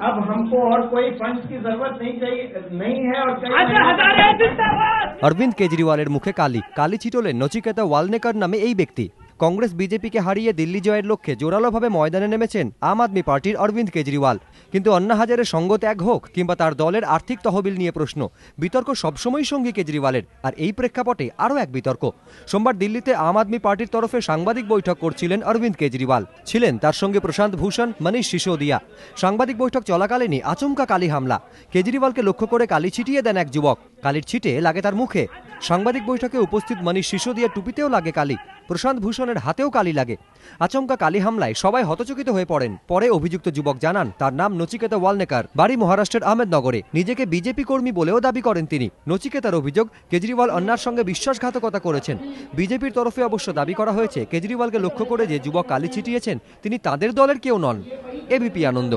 अब हमको और कोई फंड की जरूरत नहीं है और অরবিন্দ কেজরিওয়ালের মুখে কালি ছিটলেন নচিকেতা ওয়ালনেকার নামে এই ব্যক্তি। কংগ্রেস বিজেপিকে হারিয়ে দিল্লি জয়ের লক্ষ্যে জোরালোভাবে ময়দানে নেমেছেন আম আদমি পার্টির অরবিন্দ কেজরিওয়াল। কিন্তু অন্না হাজারের সঙ্গ ত্যাগ হোক কিংবা তার দলের আর্থিক তহবিল নিয়ে প্রশ্ন, বিতর্ক সবসময় সঙ্গী কেজরিওয়ালের। আর এই প্রেক্ষাপটে আরও এক বিতর্ক। সোমবার দিল্লিতে আম আদমি পার্টির তরফে সাংবাদিক বৈঠক করছিলেন অরবিন্দ কেজরিওয়াল। ছিলেন তার সঙ্গে প্রশান্ত ভূষণ, মনীষ সিসোদিয়া। সাংবাদিক বৈঠক চলাকালীনই আচমকা কালি হামলা। কেজরিওয়ালকে লক্ষ্য করে কালি ছিটিয়ে দেন এক যুবক। কালির ছিটে লাগে তার মুখে। সাংবাদিক বৈঠকে উপস্থিত মনীষ সিসোদিয়ার টুপিতেও লাগে কালি। প্রশান্ত ভূষণের হাতেও কালি লাগে। আচমকা কালি হামলায় সবাই হতচকিত হয়ে পড়েন। পরে অভিযুক্ত যুবক জানান তার নাম নচিকেতা ওয়ালনেকার, বাড়ি মহারাষ্ট্রের আহমেদনগরে। নিজেকে বিজেপি কর্মী বলেও দাবি করেন তিনি। নচিকেতার অভিযোগ, কেজরিওয়াল অন্যার সঙ্গে বিশ্বাসঘাতকতা করেছেন। বিজেপির তরফে অবশ্য দাবি করা হয়েছে কেজরিওয়ালকে লক্ষ্য করে যে যুবক কালি ছিটিয়েছেন তিনি তাদের দলের কেউ নন। এবিপি আনন্দ।